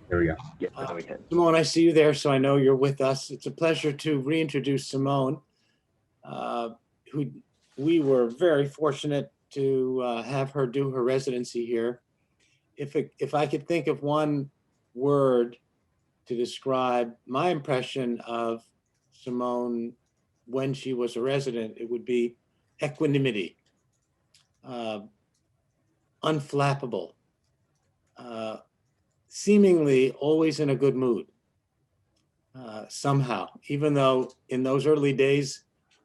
There we go. Yes, now we can. Simone, I see you there, so I know you're with us. It's a pleasure to reintroduce Simone, who we were very fortunate to have her do her residency here. If I could think of one word to describe my impression of Simone when she was a resident, it would be equanimity, unflappable, seemingly always in a good mood. Somehow, even though in those early days,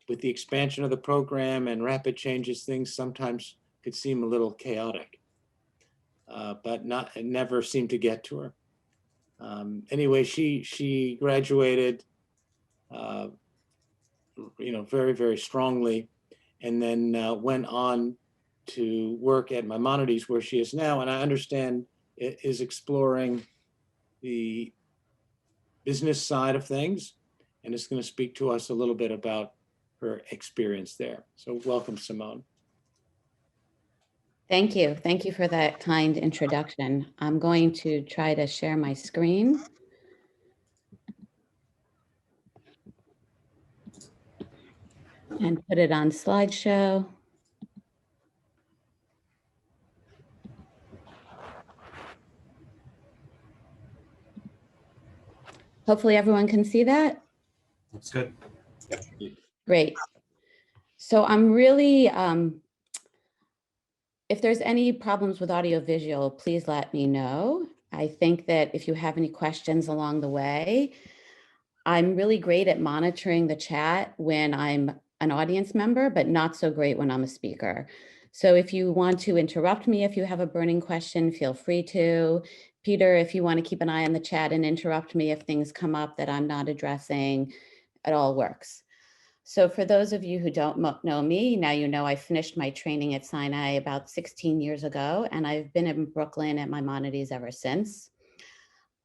with the expansion of the program and rapid changes, things sometimes could seem a little chaotic, but it never seemed to get to her. Anyway, she graduated, very, very strongly, and then went on to work at Maimonides, where she is now, and I understand is exploring the business side of things, and is going to speak to us a little bit about her experience there. So welcome, Simone. Thank you. Thank you for that kind introduction. I'm going to try to share my screen. And put it on slideshow. Hopefully everyone can see that. That's good. Great. So I'm really, if there's any problems with audio-visual, please let me know. I think that if you have any questions along the way, I'm really great at monitoring the chat when I'm an audience member, but not so great when I'm a speaker. So if you want to interrupt me, if you have a burning question, feel free to. Peter, if you want to keep an eye on the chat and interrupt me if things come up that I'm not addressing, it all works. So for those of you who don't know me, now you know I finished my training at Sinai about 16 years ago, and I've been in Brooklyn at Maimonides ever since.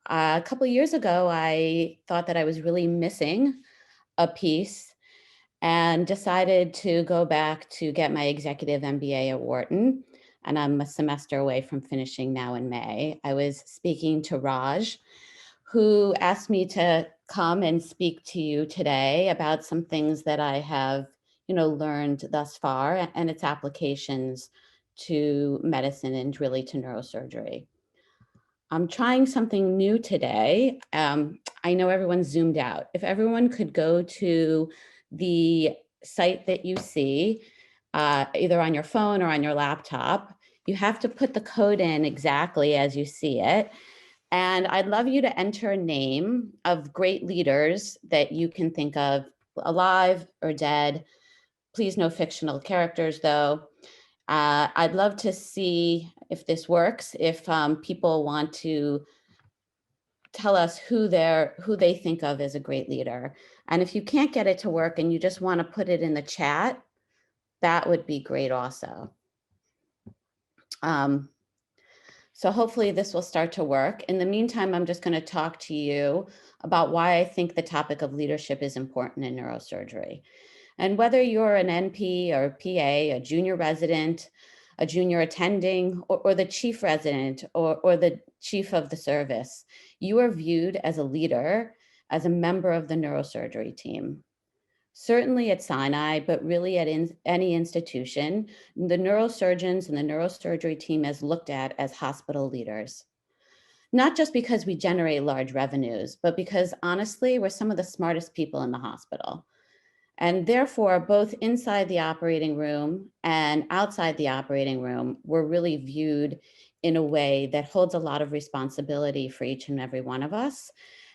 A couple of years ago, I thought that I was really missing a piece and decided to go back to get my executive MBA at Wharton. And I'm a semester away from finishing now in May. I was speaking to Raj, who asked me to come and speak to you today about some things that I have, learned thus far and its applications to medicine and really to neurosurgery. I'm trying something new today. I know everyone's zoomed out. If everyone could go to the site that you see, either on your phone or on your laptop, you have to put the code in exactly as you see it. And I'd love you to enter a name of great leaders that you can think of, alive or dead. Please no fictional characters though. I'd love to see if this works, if people want to tell us who they think of as a great leader. And if you can't get it to work and you just want to put it in the chat, that would be great also. So hopefully this will start to work. In the meantime, I'm just going to talk to you about why I think the topic of leadership is important in neurosurgery. And whether you're an NP or PA, a junior resident, a junior attending, or the chief resident, or the chief of the service, you are viewed as a leader, as a member of the neurosurgery team. Certainly at Sinai, but really at any institution, the neurosurgeons and the neurosurgery team is looked at as hospital leaders. Not just because we generate large revenues, but because honestly, we're some of the smartest people in the hospital. And therefore, both inside the operating room and outside the operating room, we're really viewed in a way that holds a lot of responsibility for each and every one of us.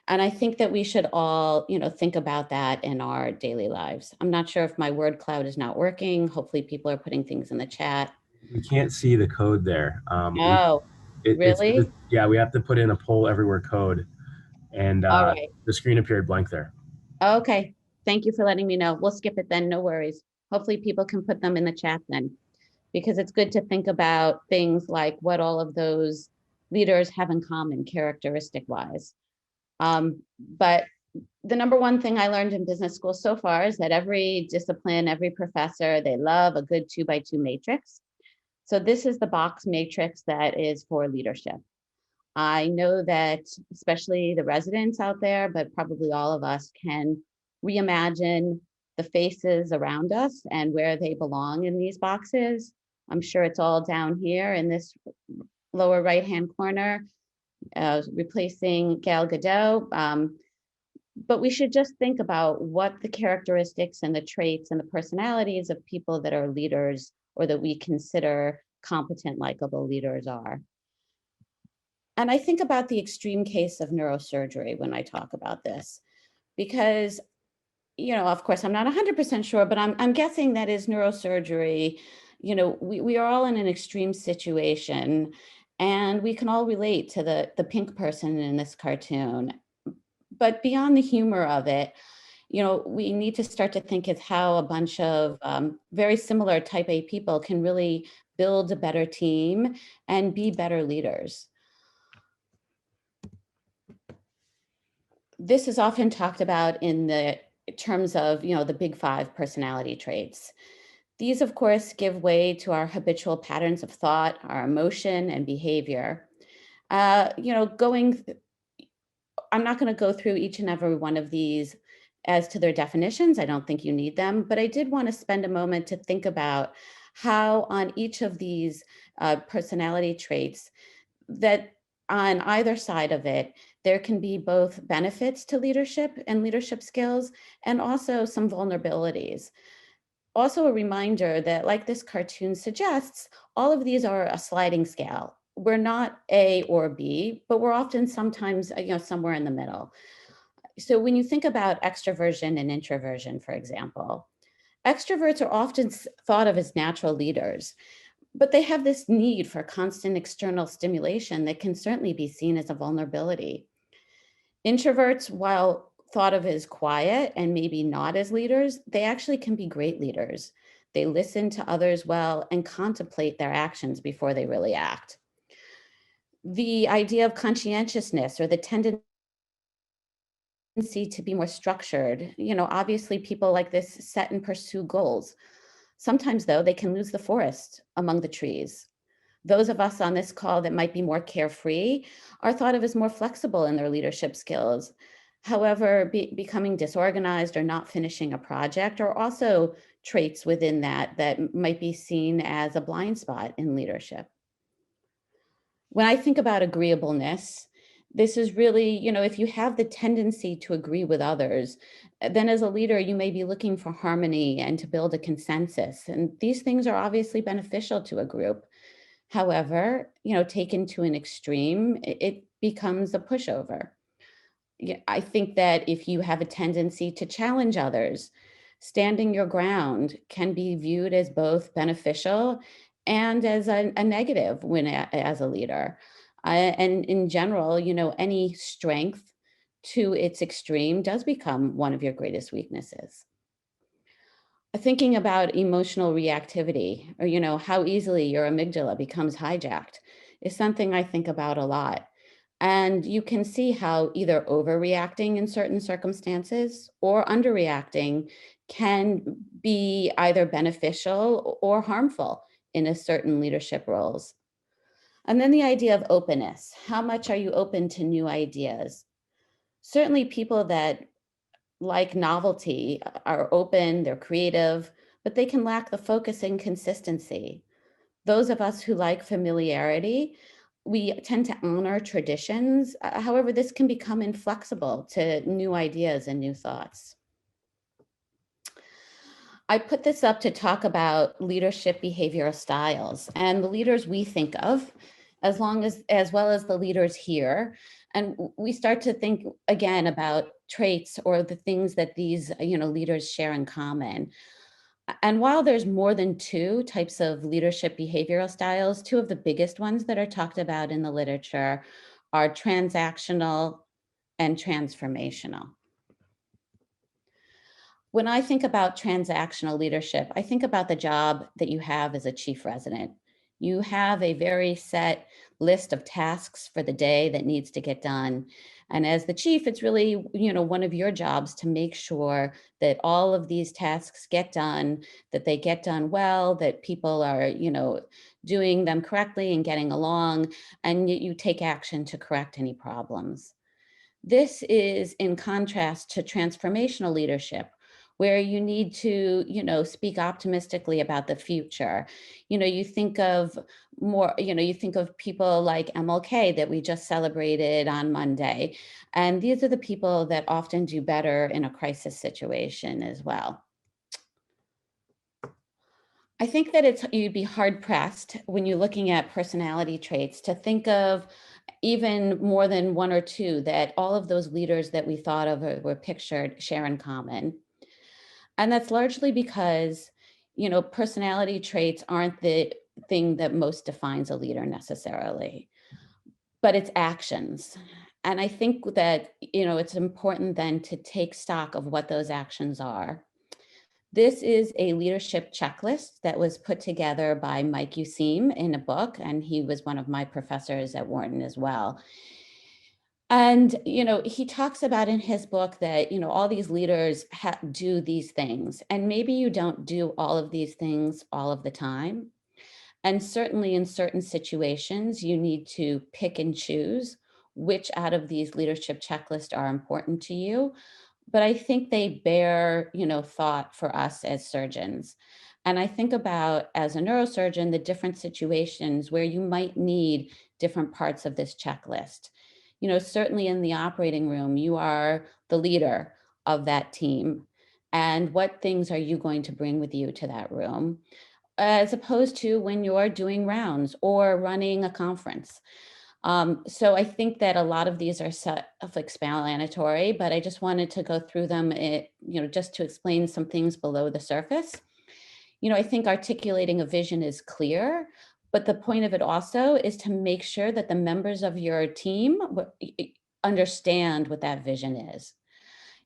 And I think that we should all, think about that in our daily lives. I'm not sure if my word cloud is not working. Hopefully people are putting things in the chat. We can't see the code there. Oh, really? Yeah, we have to put in a poll everywhere code, and all right. The screen appeared blank there. Okay, thank you for letting me know. We'll skip it then, no worries. Hopefully people can put them in the chat then, because it's good to think about things like what all of those leaders have in common characteristic-wise. But the number one thing I learned in business school so far is that every discipline, every professor, they love a good 2x2 matrix. So this is the box matrix that is for leadership. I know that especially the residents out there, but probably all of us can reimagine the faces around us and where they belong in these boxes. I'm sure it's all down here in this lower right-hand corner, replacing Gal Gadot. But we should just think about what the characteristics and the traits and the personalities of people that are leaders or that we consider competent, likable leaders are. And I think about the extreme case of neurosurgery when I talk about this, because, of course, I'm not 100% sure, but I'm guessing that is neurosurgery. We are all in an extreme situation, and we can all relate to the pink person in this cartoon. But beyond the humor of it, we need to start to think of how a bunch of very similar type A people can really build a better team and be better leaders. This is often talked about in the terms of, the big 5 personality traits. These, of course, give way to our habitual patterns of thought, our emotion and behavior. I'm not going to go through each and every one of these as to their definitions. I don't think you need them, but I did want to spend a moment to think about how on each of these personality traits that on either side of it, there can be both benefits to leadership and leadership skills, and also some vulnerabilities. Also a reminder that, like this cartoon suggests, all of these are a sliding scale. We're not A or B, but we're often sometimes, somewhere in the middle. So when you think about extroversion and introversion, for example, extroverts are often thought of as natural leaders, but they have this need for constant external stimulation that can certainly be seen as a vulnerability. Introverts, while thought of as quiet and maybe not as leaders, they actually can be great leaders. They listen to others well and contemplate their actions before they really act. The idea of conscientiousness or the tendency to be more structured, obviously people like this set and pursue goals. Sometimes, though, they can lose the forest among the trees. Those of us on this call that might be more carefree are thought of as more flexible in their leadership skills. However, becoming disorganized or not finishing a project are also traits within that might be seen as a blind spot in leadership. When I think about agreeableness, this is really, if you have the tendency to agree with others, then as a leader, you may be looking for harmony and to build a consensus. And these things are obviously beneficial to a group. However, taken to an extreme, it becomes a pushover. I think that if you have a tendency to challenge others, standing your ground can be viewed as both beneficial and as a negative as a leader. And in general, any strength to its extreme does become one of your greatest weaknesses. Thinking about emotional reactivity, or how easily your amygdala becomes hijacked, is something I think about a lot. And you can see how either overreacting in certain circumstances or underreacting can be either beneficial or harmful in a certain leadership roles. And then the idea of openness. How much are you open to new ideas? Certainly people that like novelty are open, they're creative, but they can lack the focus and consistency. Those of us who like familiarity, we tend to honor traditions. However, this can become inflexible to new ideas and new thoughts. I put this up to talk about leadership behavioral styles and the leaders we think of, as well as the leaders here. And we start to think again about traits or the things that these leaders share in common. And while there's more than 2 types of leadership behavioral styles, 2 of the biggest ones that are talked about in the literature are transactional and transformational. When I think about transactional leadership, I think about the job that you have as a chief resident. You have a very set list of tasks for the day that needs to get done. And as the chief, it's really, one of your jobs to make sure that all of these tasks get done, that they get done well, that people are, doing them correctly and getting along, and you take action to correct any problems. This is in contrast to transformational leadership, where you need to, speak optimistically about the future. You think of you think of people like MLK that we just celebrated on Monday. And these are the people that often do better in a crisis situation as well. I think that you'd be hard pressed when you're looking at personality traits to think of even more than one or two that all of those leaders that we thought of or were pictured share in common. And that's largely because, personality traits aren't the thing that most defines a leader necessarily, but it's actions. And I think that, it's important then to take stock of what those actions are. This is a leadership checklist that was put together by Mike Useem in a book, and he was one of my professors at Wharton as well. And, he talks about in his book that, all these leaders do these things, and maybe you don't do all of these things all of the time. And certainly in certain situations, you need to pick and choose which out of these leadership checklists are important to you. But I think they bear, thought for us as surgeons. And I think about, as a neurosurgeon, the different situations where you might need different parts of this checklist. Certainly in the operating room, you are the leader of that team. And what things are you going to bring with you to that room, as opposed to when you're doing rounds or running a conference? So I think that a lot of these are self-explanatory, but I just wanted to go through them, just to explain some things below the surface. I think articulating a vision is clear, but the point of it also is to make sure that the members of your team understand what that vision is.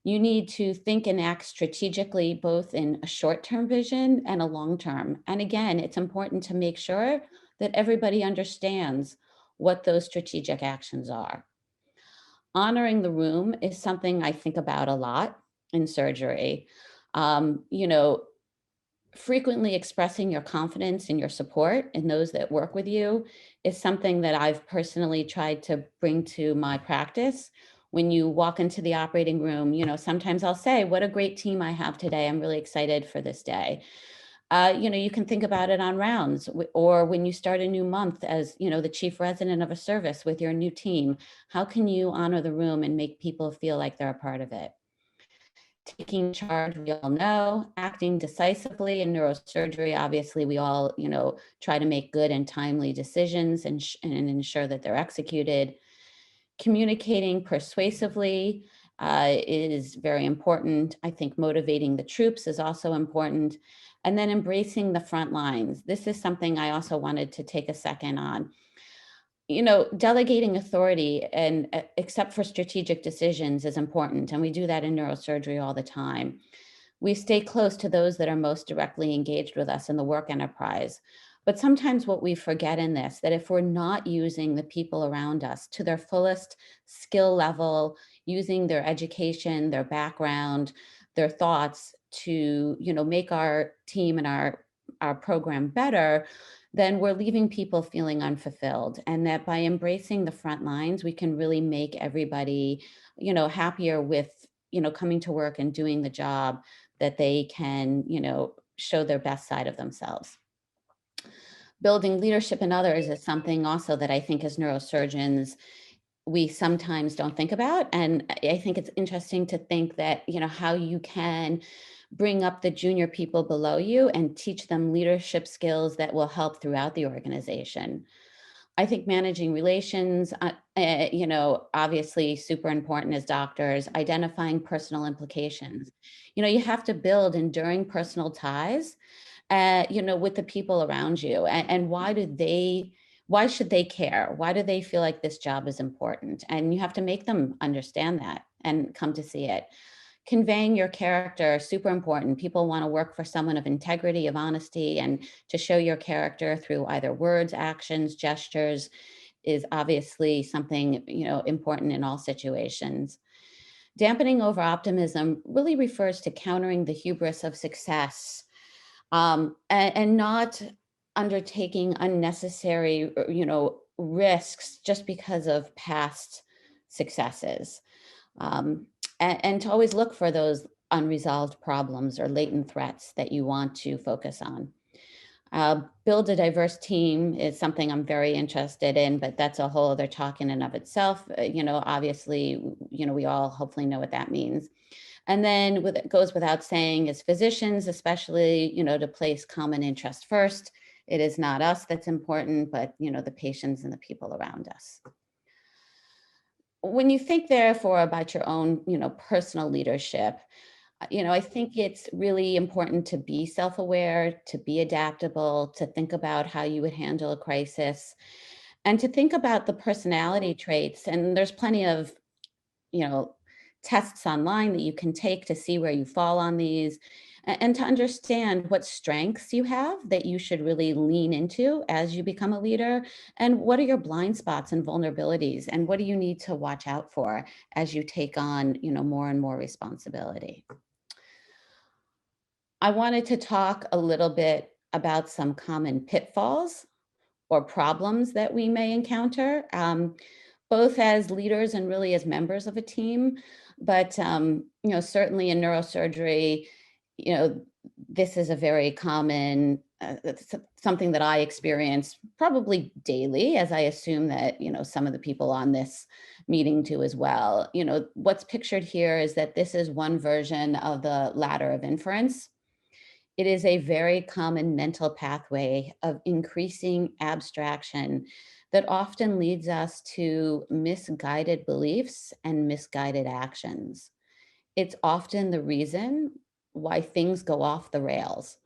You need to think and act strategically, both in a short-term vision and a long-term. And again, it's important to make sure that everybody understands what those strategic actions are. Honoring the room is something I think about a lot in surgery. Frequently expressing your confidence and your support in those that work with you is something that I've personally tried to bring to my practice. When you walk into the operating room, sometimes I'll say, what a great team I have today. I'm really excited for this day. You can think about it on rounds, or when you start a new month as, the chief resident of a service with your new team. How can you honor the room and make people feel like they're a part of it? Taking charge, we all know. Acting decisively in neurosurgery, obviously we all, try to make good and timely decisions and ensure that they're executed. Communicating persuasively is very important. I think motivating the troops is also important. And then embracing the front lines. This is something I also wanted to take a second on. Delegating authority and except for strategic decisions is important. And we do that in neurosurgery all the time. We stay close to those that are most directly engaged with us in the work enterprise. But sometimes what we forget in this, that if we're not using the people around us to their fullest skill level, using their education, their background, their thoughts to, make our team and our program better, then we're leaving people feeling unfulfilled. And that by embracing the front lines, we can really make everybody, happier with, coming to work and doing the job that they can, show their best side of themselves. Building leadership in others is something also that I think as neurosurgeons, we sometimes don't think about. And I think it's interesting to think that, how you can bring up the junior people below you and teach them leadership skills that will help throughout the organization. I think managing relations, obviously super important as doctors. Identifying personal implications. You have to build enduring personal ties, with the people around you. And why should they care? Why do they feel like this job is important? And you have to make them understand that and come to see it. Conveying your character, super important. People want to work for someone of integrity, of honesty, and to show your character through either words, actions, gestures is obviously something, important in all situations. Dampening over optimism really refers to countering the hubris of success, and not undertaking unnecessary, risks just because of past successes. And to always look for those unresolved problems or latent threats that you want to focus on. Build a diverse team is something I'm very interested in, but that's a whole other talk in and of itself. Obviously, we all hopefully know what that means. And then it goes without saying, as physicians, especially, to place common interest first. It is not us that's important, but, the patients and the people around us. When you think, therefore, about your own, personal leadership, I think it's really important to be self-aware, to be adaptable, to think about how you would handle a crisis, and to think about the personality traits. And there's plenty of, tests online that you can take to see where you fall on these, and to understand what strengths you have that you should really lean into as you become a leader, and what are your blind spots and vulnerabilities, and what do you need to watch out for as you take on, more and more responsibility. I wanted to talk a little bit about some common pitfalls or problems that we may encounter, both as leaders and really as members of a team. But, certainly in neurosurgery, this is a very common, something that I experience probably daily, as I assume that, some of the people on this meeting do as well. What's pictured here is that this is one version of the ladder of inference. It is a very common mental pathway of increasing abstraction that often leads us to misguided beliefs and misguided actions. It's often the reason why things go off the rails.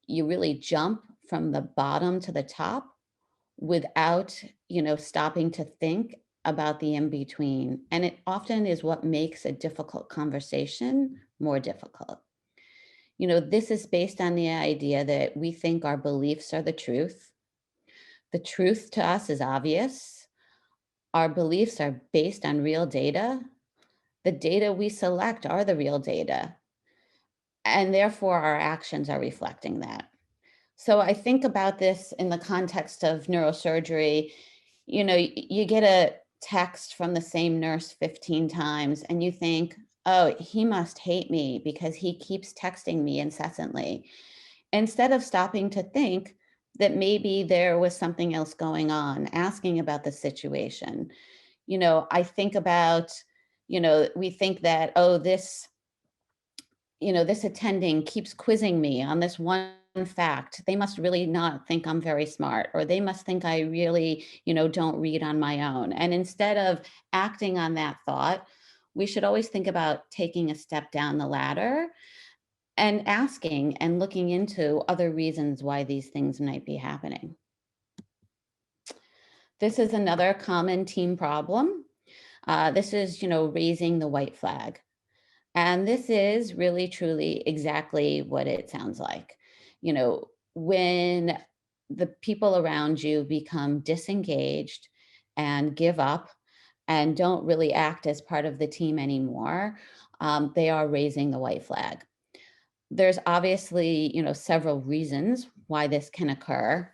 You really jump from the bottom to the top without, stopping to think about the in-between. And it often is what makes a difficult conversation more difficult. This is based on the idea that we think our beliefs are the truth. The truth to us is obvious. Our beliefs are based on real data. The data we select are the real data. And therefore, our actions are reflecting that. So I think about this in the context of neurosurgery. You get a text from the same nurse 15 times and you think, oh, he must hate me because he keeps texting me incessantly. Instead of stopping to think that maybe there was something else going on, asking about the situation. I think about, we think that, oh, this attending keeps quizzing me on this one fact. They must really not think I'm very smart, or they must think I really, don't read on my own. And instead of acting on that thought, we should always think about taking a step down the ladder and asking and looking into other reasons why these things might be happening. This is another common team problem. This is, raising the white flag. And this is really, truly exactly what it sounds like. When the people around you become disengaged and give up and don't really act as part of the team anymore, they are raising the white flag. There's obviously, several reasons why this can occur.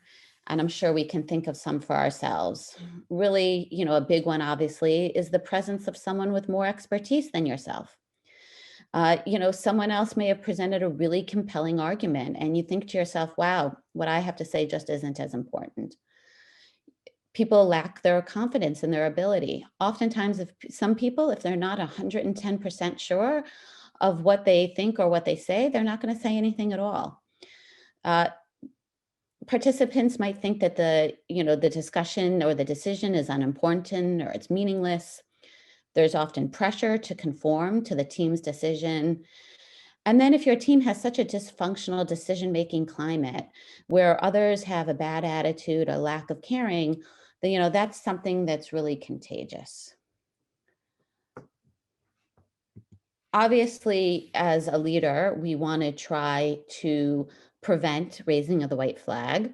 And I'm sure we can think of some for ourselves. Really, a big one, obviously, is the presence of someone with more expertise than yourself. Someone else may have presented a really compelling argument and you think to yourself, wow, what I have to say just isn't as important. People lack their confidence in their ability. Oftentimes, if they're not 110% sure of what they think or what they say, they're not going to say anything at all. Participants might think that the discussion or the decision is unimportant or it's meaningless. There's often pressure to conform to the team's decision. And then if your team has such a dysfunctional decision-making climate where others have a bad attitude, a lack of caring, then, that's something that's really contagious. Obviously, as a leader, we want to try to prevent raising of the white flag.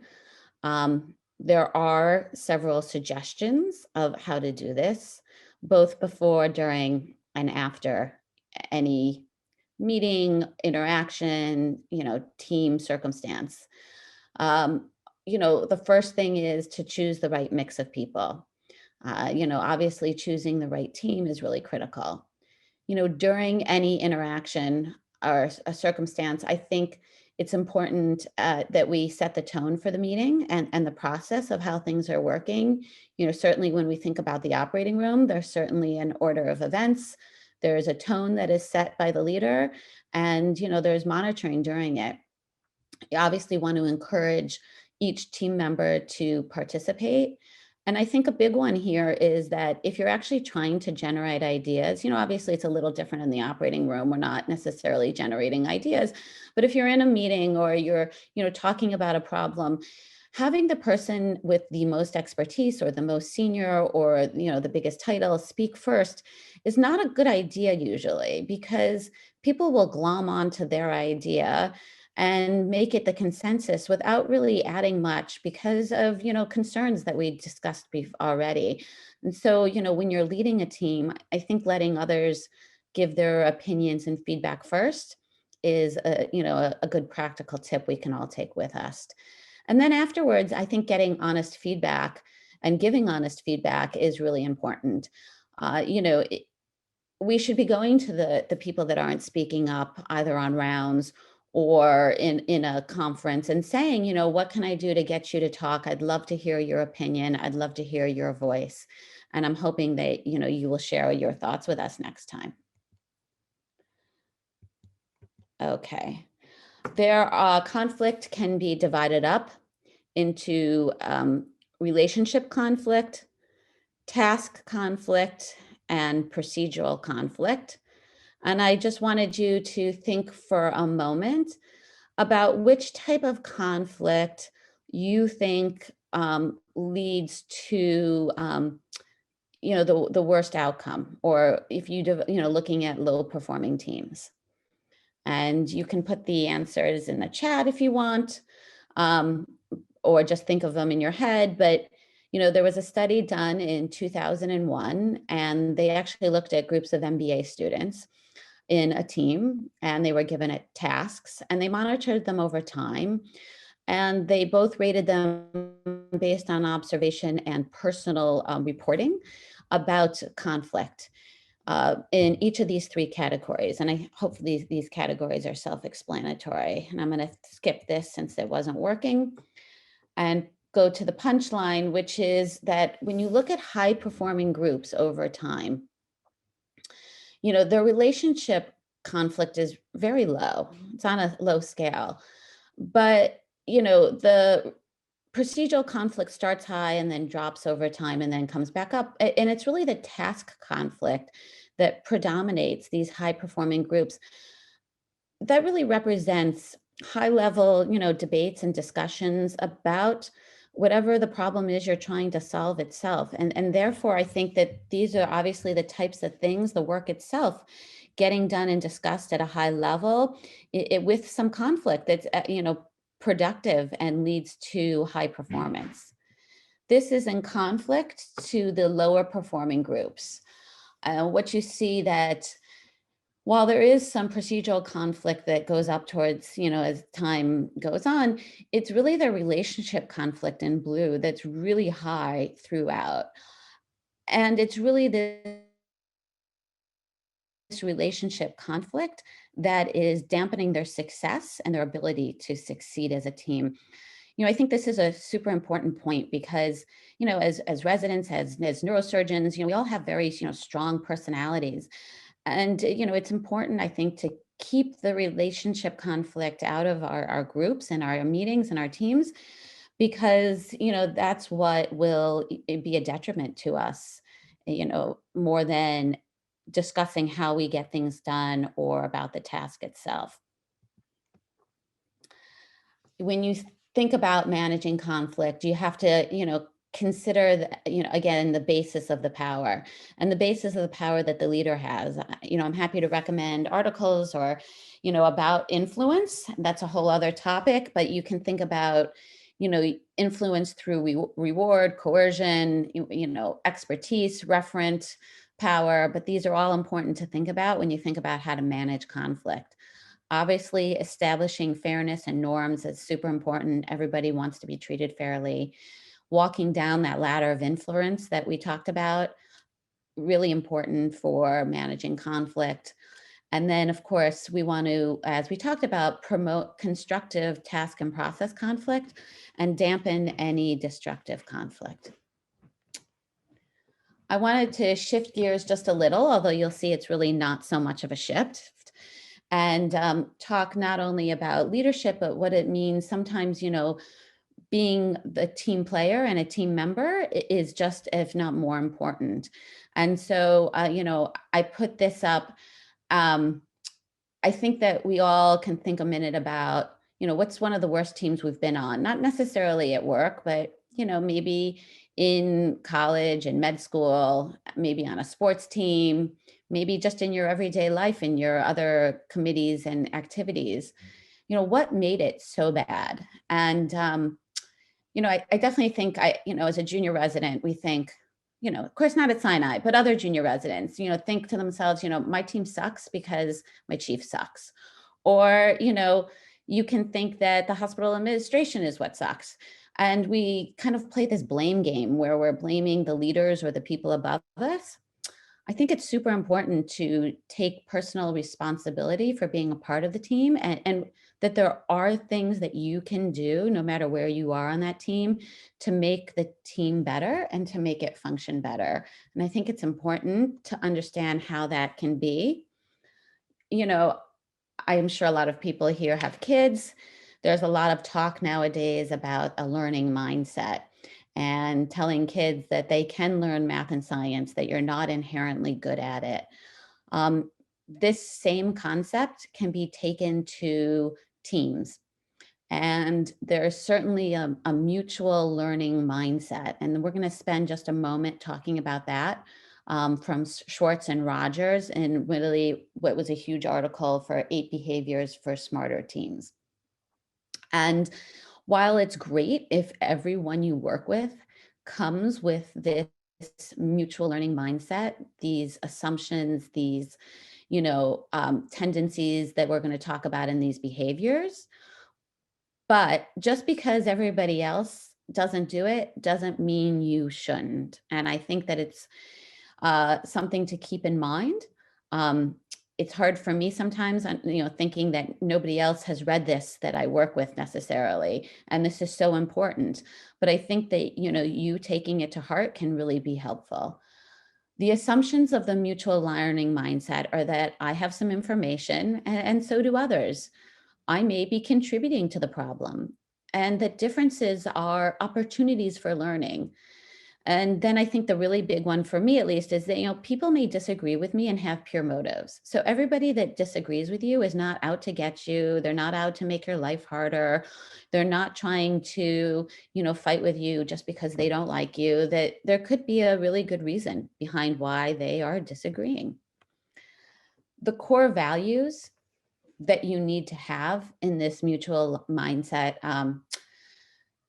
There are several suggestions of how to do this, both before, during, and after any meeting, interaction, team circumstance. The first thing is to choose the right mix of people. Obviously choosing the right team is really critical. During any interaction or a circumstance, I think it's important that we set the tone for the meeting and the process of how things are working. Certainly when we think about the operating room, there's certainly an order of events. There's a tone that is set by the leader, and there's monitoring during it. You obviously want to encourage each team member to participate. And I think a big one here is that if you're actually trying to generate ideas, obviously it's a little different in the operating room. We're not necessarily generating ideas, but if you're in a meeting or you're, talking about a problem, having the person with the most expertise or the most senior or, the biggest title speak first is not a good idea usually, because people will glom onto their idea and make it the consensus without really adding much because of, concerns that we discussed already. And so, when you're leading a team, I think letting others give their opinions and feedback first is a good practical tip we can all take with us. And then afterwards, I think getting honest feedback and giving honest feedback is really important. We should be going to the people that aren't speaking up either on rounds or in a conference and saying, what can I do to get you to talk? I'd love to hear your opinion. I'd love to hear your voice. And I'm hoping that, you will share your thoughts with us next time. Okay. Conflict can be divided up into relationship conflict, task conflict, and procedural conflict. And I just wanted you to think for a moment about which type of conflict you think leads to, the worst outcome, or if looking at low performing teams. And you can put the answers in the chat if you want, or just think of them in your head. But there was a study done in 2001, and they actually looked at groups of MBA students in a team, and they were given tasks, and they monitored them over time. And they both rated them based on observation and personal reporting about conflict in each of these three categories. And I hope these categories are self-explanatory. And I'm going to skip this since it wasn't working and go to the punchline, which is that when you look at high performing groups over time, their relationship conflict is very low. It's on a low scale. But, the procedural conflict starts high and then drops over time and then comes back up. And it's really the task conflict that predominates these high performing groups. That really represents high level, debates and discussions about whatever the problem is you're trying to solve itself. And therefore, I think that these are obviously the types of things, the work itself, getting done and discussed at a high level with some conflict that's, productive and leads to high performance. This is in conflict to the lower performing groups. What you see that while there is some procedural conflict that goes up towards, as time goes on, it's really the relationship conflict in blue that's really high throughout. And it's really this relationship conflict that is dampening their success and their ability to succeed as a team. I think this is a super important point because, as residents, as neurosurgeons, we all have very, strong personalities. And, it's important, I think, to keep the relationship conflict out of our groups and our meetings and our teams, because, that's what will be a detriment to us, more than discussing how we get things done or about the task itself. When you think about managing conflict, you have to, consider, again, the basis of the power and the basis of the power that the leader has. I'm happy to recommend articles or, about influence. That's a whole other topic, but you can think about, influence through reward, coercion, expertise, referent power, but these are all important to think about when you think about how to manage conflict. Obviously, establishing fairness and norms is super important. Everybody wants to be treated fairly. Walking down that ladder of influence that we talked about, really important for managing conflict. And then, of course, we want to, as we talked about, promote constructive task and process conflict and dampen any destructive conflict. I wanted to shift gears just a little, although you'll see it's really not so much of a shift, and talk not only about leadership, but what it means sometimes, being the team player and a team member is just, if not more important. And so, I put this up. I think that we all can think a minute about, what's one of the worst teams we've been on, not necessarily at work, but, maybe in college and med school, maybe on a sports team, maybe just in your everyday life, in your other committees and activities. What made it so bad? And, I definitely think as a junior resident, we think, of course not at Sinai, but other junior residents, think to themselves, my team sucks because my chief sucks. Or, you can think that the hospital administration is what sucks. And we kind of play this blame game where we're blaming the leaders or the people above us. I think it's super important to take personal responsibility for being a part of the team, and that there are things that you can do no matter where you are on that team to make the team better and to make it function better. And I think it's important to understand how that can be. I am sure a lot of people here have kids. There's a lot of talk nowadays about a learning mindset and telling kids that they can learn math and science, that you're not inherently good at it. This same concept can be taken to teams. And there's certainly a mutual learning mindset. And we're going to spend just a moment talking about that from Schwartz and Rogers, and really what was a huge article for 8 behaviors for smarter teams. And while it's great if everyone you work with comes with this mutual learning mindset, these assumptions, these, tendencies that we're going to talk about in these behaviors, but just because everybody else doesn't do it doesn't mean you shouldn't. And I think that it's something to keep in mind. It's hard for me sometimes, thinking that nobody else has read this that I work with necessarily, and this is so important. But I think that, you taking it to heart can really be helpful. The assumptions of the mutual learning mindset are that I have some information and so do others. I may be contributing to the problem, and that differences are opportunities for learning. And then I think the really big one for me, at least, is that, people may disagree with me and have pure motives. So everybody that disagrees with you is not out to get you. They're not out to make your life harder. They're not trying to, fight with you just because they don't like you. That there could be a really good reason behind why they are disagreeing. The core values that you need to have in this mutual mindset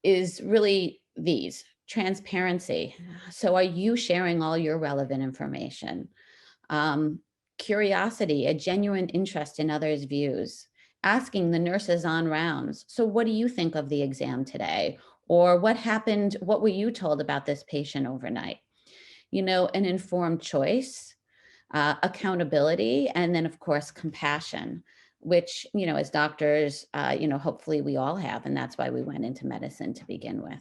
is really these. Transparency. So are you sharing all your relevant information? Curiosity, a genuine interest in others' views. Asking the nurses on rounds, so what do you think of the exam today? Or what happened, what were you told about this patient overnight? An informed choice, accountability, and then of course, compassion, which, as doctors, hopefully we all have, and that's why we went into medicine to begin with.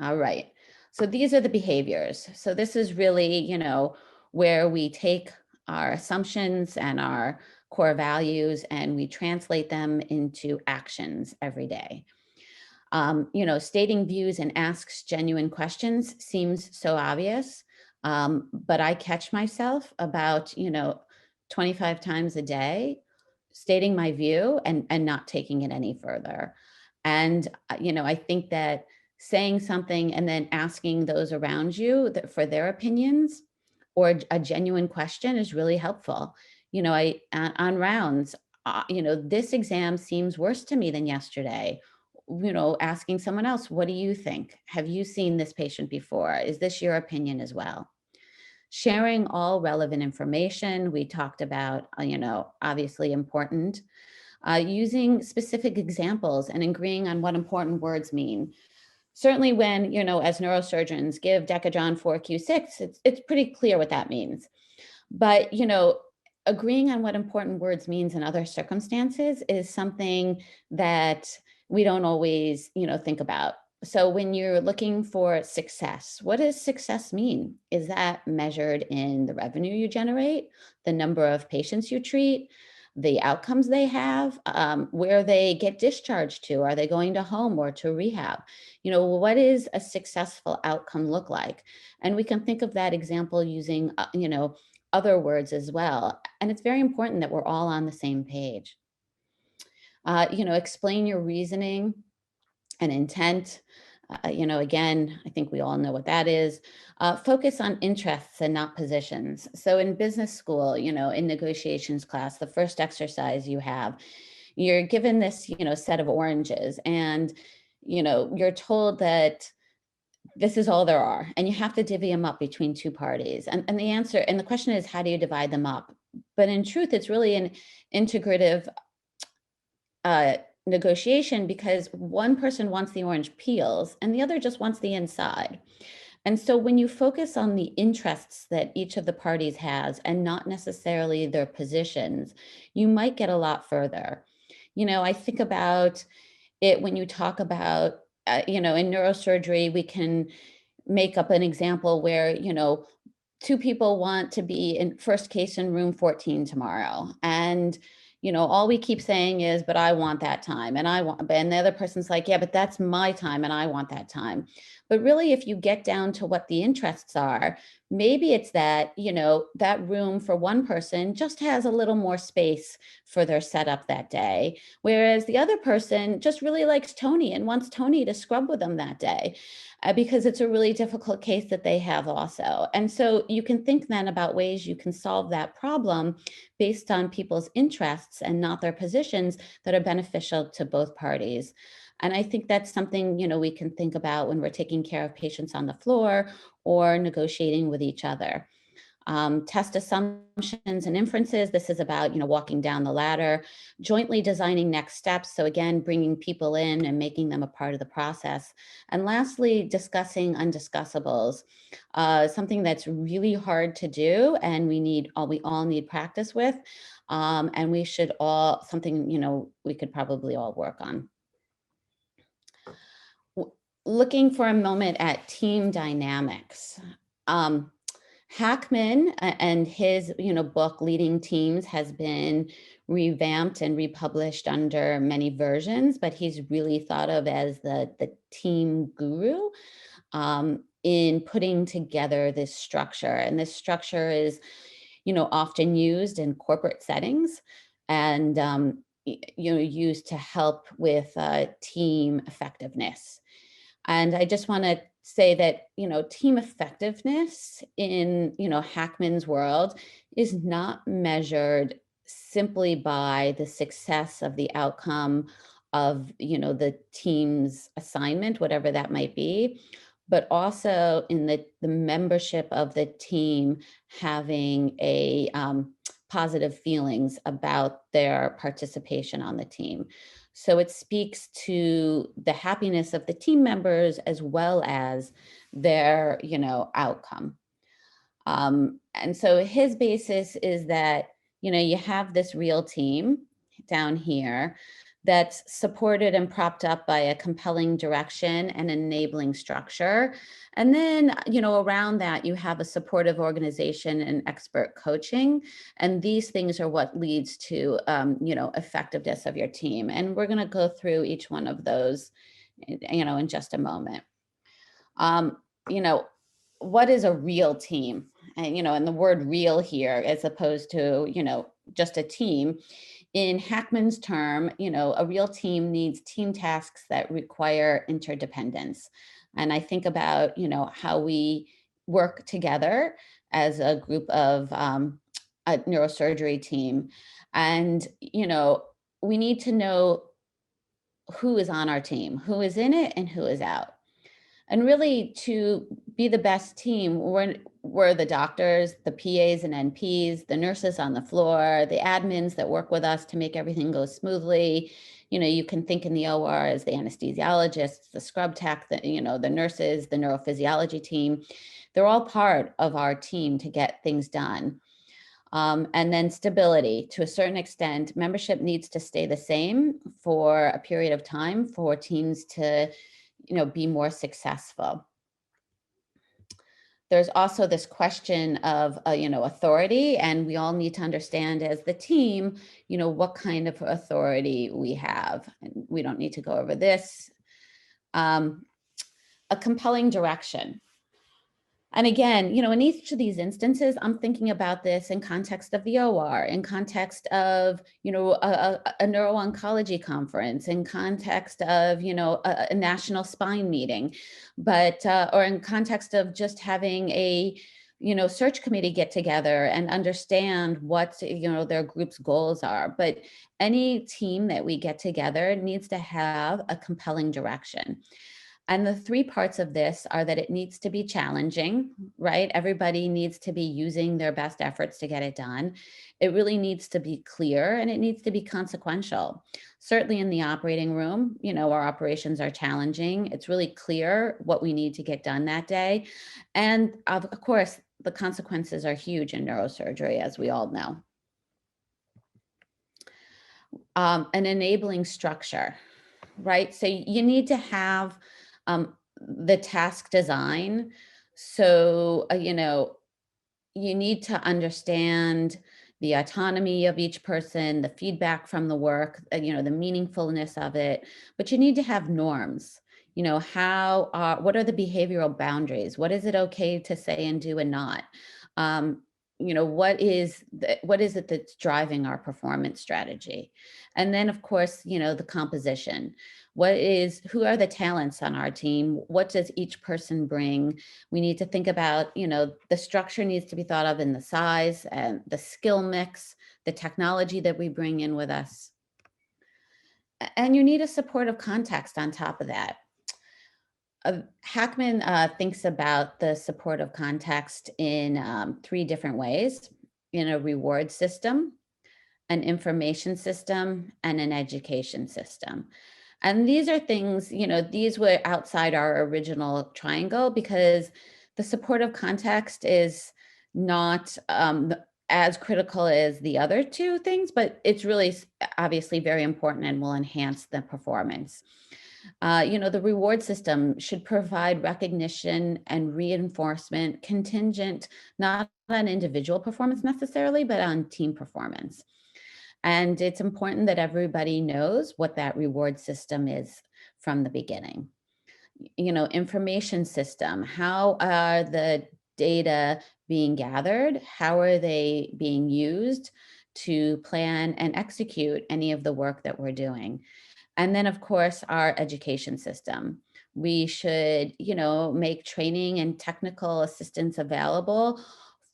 All right, so these are the behaviors. So this is really, where we take our assumptions and our core values and we translate them into actions every day. Stating views and asks genuine questions seems so obvious, but I catch myself about, 25 times a day stating my view and not taking it any further. And, I think that saying something and then asking those around you for their opinions or a genuine question is really helpful. On rounds, this exam seems worse to me than yesterday. Asking someone else, what do you think? Have you seen this patient before? Is this your opinion as well? sharing all relevant information. We talked about, obviously important, using specific examples and agreeing on what important words mean. Certainly when, as neurosurgeons give Decadron 4Q6, it's pretty clear what that means. But, agreeing on what important words means in other circumstances is something that we don't always, think about. So when you're looking for success, what does success mean? Is that measured in the revenue you generate, the number of patients you treat, the outcomes they have, where they get discharged to? Are they going to home or to rehab? What is a successful outcome look like? And we can think of that example using, other words as well. And it's very important that we're all on the same page. Explain your reasoning and intent. Again, I think we all know what that is. Focus on interests and not positions. So in business school, in negotiations class, the first exercise you're given this, set of oranges, and, you're told that this is all there are, and you have to divvy them up between two parties. And the question is, how do you divide them up? But in truth, it's really an integrative negotiation, because one person wants the orange peels and the other just wants the inside. And so when you focus on the interests that each of the parties has and not necessarily their positions, you might get a lot further. I think about it when you talk about, in neurosurgery, we can make up an example where, two people want to be in first case in room 14 tomorrow. And all we keep saying is, but I want that time, and the other person's like, yeah, but that's my time and I want that time. But really, if you get down to what the interests are, maybe it's that, that room for one person just has a little more space for their setup that day, whereas the other person just really likes Tony and wants Tony to scrub with them that day. Because it's a really difficult case that they have also. And so you can think then about ways you can solve that problem based on people's interests and not their positions that are beneficial to both parties. And I think that's something, we can think about when we're taking care of patients on the floor or negotiating with each other. Test assumptions and inferences. This is about, walking down the ladder, jointly designing next steps. So again, bringing people in and making them a part of the process. And lastly, discussing undiscussables, something that's really hard to do, and we all need practice with. And we should all, we could probably all work on. Looking for a moment at team dynamics. Hackman and his, book Leading Teams has been revamped and republished under many versions, but he's really thought of as the team guru in putting together this structure. And this structure is, often used in corporate settings and, used to help with team effectiveness. And I just want to say that, team effectiveness in, Hackman's world is not measured simply by the success of the outcome of, the team's assignment, whatever that might be, but also in the membership of the team having a positive feelings about their participation on the team. So it speaks to the happiness of the team members as well as their, outcome. And so his basis is that, you have this real team down here that's supported and propped up by a compelling direction and enabling structure. And then, around that, you have a supportive organization and expert coaching. And these things are what leads to, effectiveness of your team. And we're going to go through each one of those, in just a moment. What is a real team? And the word real here, as opposed to, just a team. In Hackman's term, a real team needs team tasks that require interdependence. And I think about, how we work together as a group of a neurosurgery team. And, we need to know who is on our team, who is in it and who is out. And really, to be the best team, we're the doctors, the PAs and NPs, the nurses on the floor, the admins that work with us to make everything go smoothly. You know, you can think in the OR as the anesthesiologists, the scrub tech, the nurses, the neurophysiology team. They're all part of our team to get things done. And then stability. To a certain extent, membership needs to stay the same for a period of time for teams to, be more successful. There's also this question of, authority, and we all need to understand as the team, what kind of authority we have. And we don't need to go over this. A compelling direction. And again, in each of these instances, I'm thinking about this in context of the OR, in context of, a neuro-oncology conference, in context of, a national spine meeting, but, or in context of just having a, search committee get together and understand what, their group's goals are. But any team that we get together needs to have a compelling direction. And the three parts of this are that it needs to be challenging, right? Everybody needs to be using their best efforts to get it done. It really needs to be clear, and it needs to be consequential. Certainly in the operating room, our operations are challenging. It's really clear what we need to get done that day. And of course, the consequences are huge in neurosurgery, as we all know. An enabling structure, right? So you need to have the task design. So, you need to understand the autonomy of each person, the feedback from the work, the meaningfulness of it, but you need to have norms. What are the behavioral boundaries? What is it okay to say and do and not? What is it that's driving our performance strategy? And then, of course, the composition. Who are the talents on our team? What does each person bring? We need to think about, the structure needs to be thought of in the size and the skill mix, the technology that we bring in with us. And you need a supportive context on top of that. Hackman thinks about the supportive context in 3 different ways: in a reward system, an information system, and an education system. And these are things, these were outside our original triangle because the supportive context is not as critical as the other 2 things, but it's really obviously very important and will enhance the performance. The reward system should provide recognition and reinforcement contingent, not on individual performance necessarily, but on team performance. And it's important that everybody knows what that reward system is from the beginning. Information system, how are the data being gathered? How are they being used to plan and execute any of the work that we're doing? And then, of course, our education system. We should, make training and technical assistance available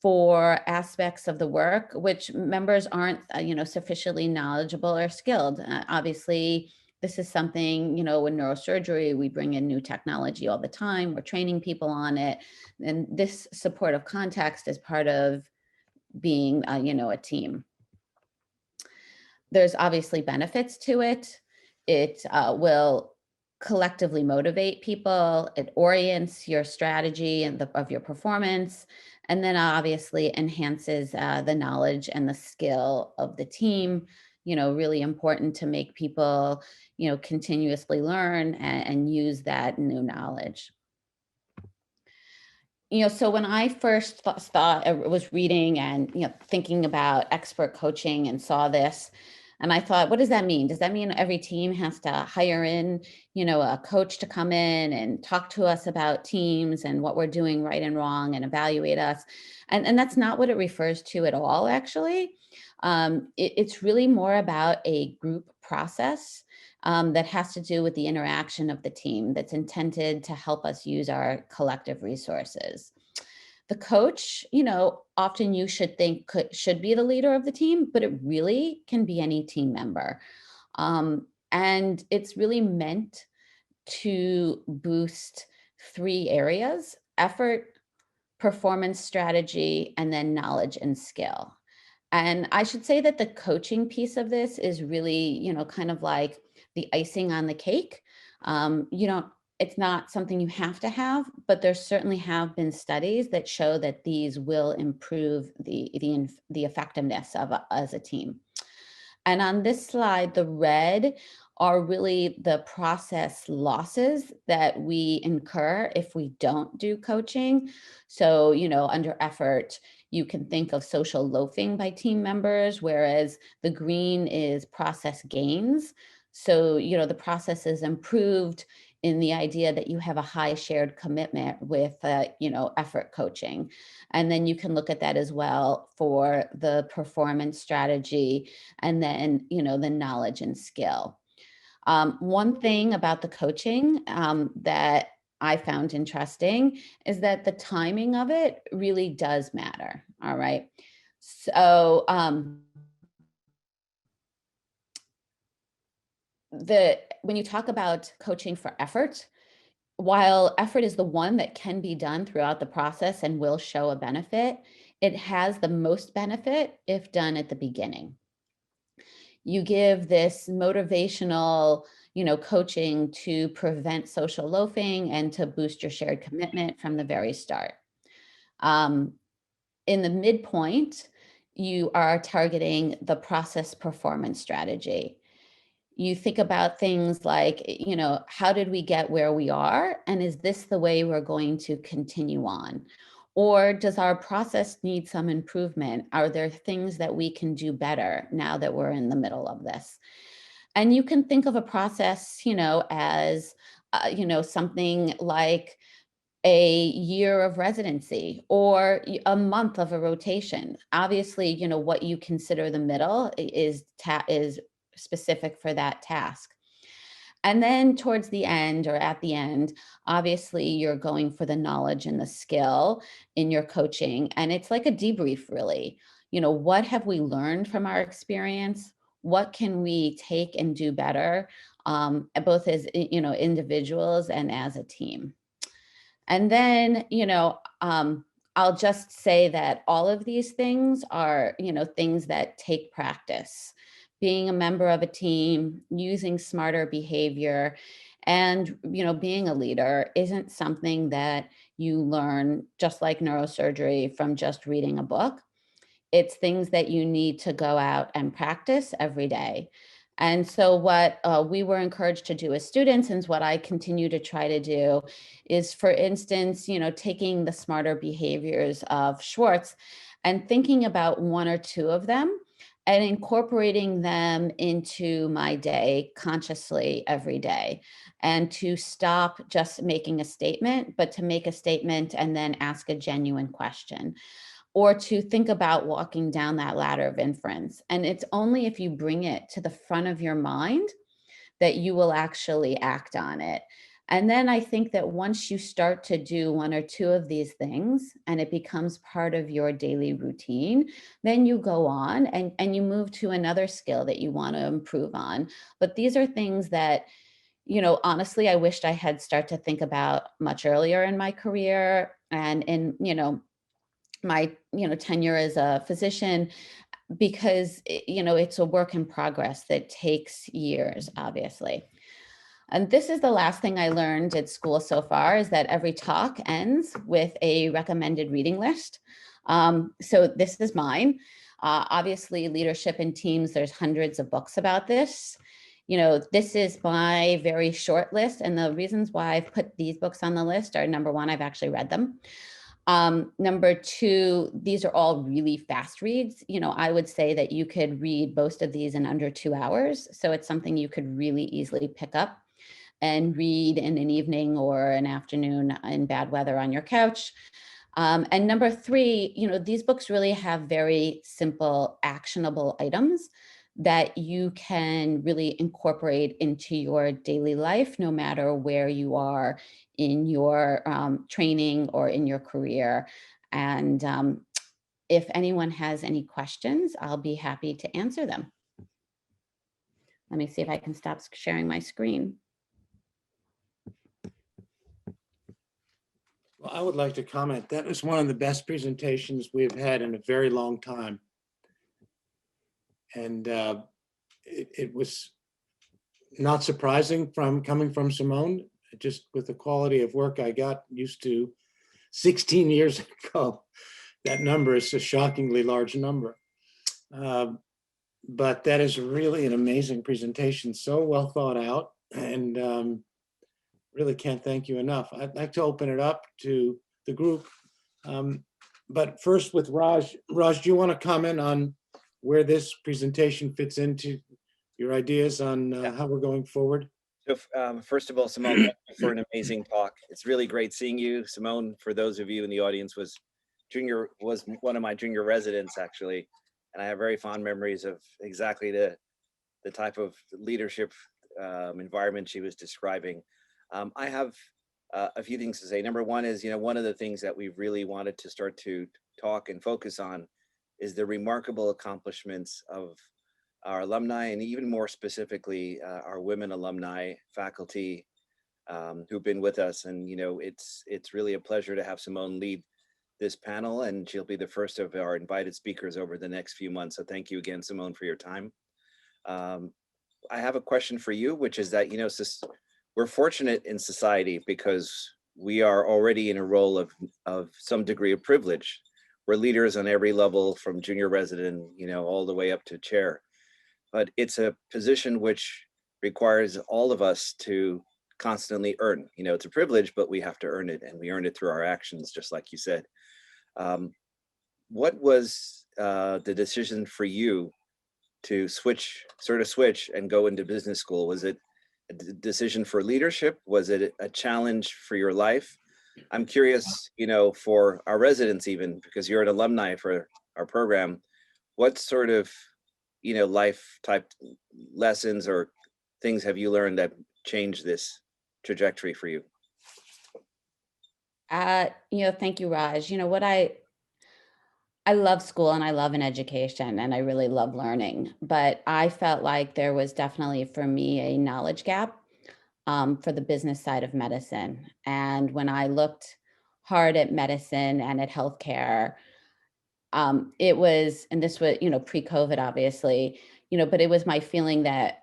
for aspects of the work which members aren't, sufficiently knowledgeable or skilled. Obviously, this is something, in neurosurgery, we bring in new technology all the time. We're training people on it. And this supportive context is part of being, a team. There's obviously benefits to it. It will collectively motivate people. It orients your strategy and of your performance, and then obviously enhances the knowledge and the skill of the team. Really important to make people, continuously learn and use that new knowledge. So when I first thought I was reading and thinking about expert coaching and saw this, and I thought, what does that mean? Does that mean every team has to hire in, a coach to come in and talk to us about teams and what we're doing right and wrong and evaluate us? And that's not what it refers to at all, actually. It's really more about a group process that has to do with the interaction of the team that's intended to help us use our collective resources. The coach, often you should think should be the leader of the team, but it really can be any team member. And it's really meant to boost three areas: effort, performance strategy, and then knowledge and skill. And I should say that the coaching piece of this is really, kind of like the icing on the cake. It's not something you have to have, but there certainly have been studies that show that these will improve the effectiveness of as a team. And on this slide, the red are really the process losses that we incur if we don't do coaching. So, under effort, you can think of social loafing by team members, whereas the green is process gains. So, the process is improved in the idea that you have a high shared commitment with, effort coaching. And then you can look at that as well for the performance strategy and then, the knowledge and skill. One thing about the coaching that I found interesting is that the timing of it really does matter. All right. So when you talk about coaching for effort, while effort is the one that can be done throughout the process and will show a benefit, it has the most benefit if done at the beginning. You give this motivational, coaching to prevent social loafing and to boost your shared commitment from the very start. In the midpoint, you are targeting the process performance strategy. You think about things like, how did we get where we are? And is this the way we're going to continue on? Or does our process need some improvement? Are there things that we can do better now that we're in the middle of this? And you can think of a process, as, something like a year of residency or a month of a rotation. Obviously, what you consider the middle is specific for that task. And then towards the end or at the end, obviously you're going for the knowledge and the skill in your coaching. And it's like a debrief, really. What have we learned from our experience? What can we take and do better, both as, individuals and as a team? And then, I'll just say that all of these things are, things that take practice. Being a member of a team, using smarter behavior, and, being a leader isn't something that you learn just like neurosurgery from just reading a book. It's things that you need to go out and practice every day. And so what we were encouraged to do as students, and what I continue to try to do, is, for instance, taking the smarter behaviors of Schwartz and thinking about one or two of them and incorporating them into my day consciously every day, and to stop just making a statement, but to make a statement and then ask a genuine question, or to think about walking down that ladder of inference. And it's only if you bring it to the front of your mind that you will actually act on it. And then I think that once you start to do one or two of these things and it becomes part of your daily routine, then you go on and you move to another skill that you want to improve on. But these are things that, honestly, I wished I had started to think about much earlier in my career and in, my tenure as a physician, because it's a work in progress that takes years, obviously. And this is the last thing I learned at school so far, is that every talk ends with a recommended reading list. So this is mine. Obviously, leadership in teams, there's hundreds of books about this. This is my very short list. And the reasons why I've put these books on the list are, number one, I've actually read them. Number two, these are all really fast reads. I would say that you could read most of these in under 2 hours. So it's something you could really easily pick up and read in an evening or an afternoon in bad weather on your couch. And number three, these books really have very simple, actionable items that you can really incorporate into your daily life, no matter where you are in your training or in your career. And if anyone has any questions, I'll be happy to answer them. Let me see if I can stop sharing my screen. Well, I would like to comment. That was one of the best presentations we've had in a very long time. And it was not surprising coming from Simone, just with the quality of work I got used to 16 years ago. That number is a shockingly large number. But that is really an amazing presentation, so well thought out, and really can't thank you enough. I'd like to open it up to the group. But first with Raj. Raj, do you want to comment on where this presentation fits into your ideas on how we're going forward? So first of all, Simone, thank you for an amazing talk. It's really great seeing you. Simone, for those of you in the audience, was one of my junior residents, actually. And I have very fond memories of exactly the type of leadership environment she was describing. I have a few things to say. Number one is, one of the things that we've really wanted to start to talk and focus on is the remarkable accomplishments of our alumni, and even more specifically, our women alumni faculty who've been with us. And, it's really a pleasure to have Simone lead this panel, and she'll be the first of our invited speakers over the next few months. So thank you again, Simone, for your time. I have a question for you, which is that, we're fortunate in society because we are already in a role of some degree of privilege. We're leaders on every level, from junior resident, all the way up to chair. But it's a position which requires all of us to constantly earn. It's a privilege, but we have to earn it, and we earn it through our actions, just like you said. What was the decision for you to switch and go into business school? Was it a decision for leadership? Was it a challenge for your life? I'm curious, for our residents, even because you're an alumni for our program, what sort of life type lessons or things have you learned that changed this trajectory for you? Thank you, Raj. I love school and I love an education and I really love learning, but I felt like there was definitely for me a knowledge gap for the business side of medicine. And when I looked hard at medicine and at healthcare, it was, and this was, pre-COVID, obviously, but it was my feeling that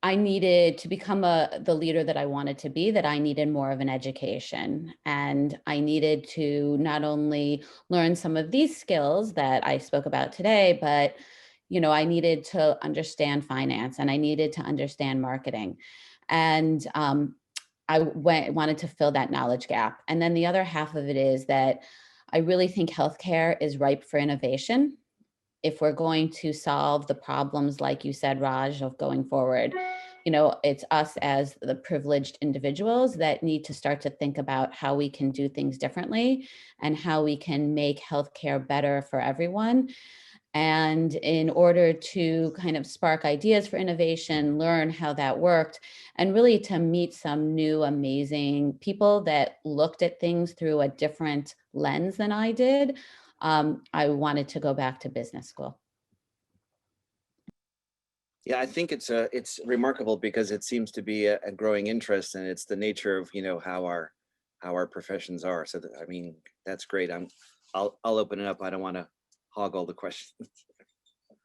I needed to become the leader that I wanted to be, that I needed more of an education. And I needed to not only learn some of these skills that I spoke about today, but, I needed to understand finance and I needed to understand marketing. And I wanted to fill that knowledge gap. And then the other half of it is that I really think healthcare is ripe for innovation. If we're going to solve the problems, like you said, Raj, of going forward, it's us as the privileged individuals that need to start to think about how we can do things differently and how we can make healthcare better for everyone. And in order to kind of spark ideas for innovation, learn how that worked, and really to meet some new amazing people that looked at things through a different lens than I did, I wanted to go back to business school. Yeah, I think it's remarkable because it seems to be a growing interest, and it's the nature of how our professions are. So that's great. I'll open it up. I don't want to hog all the questions.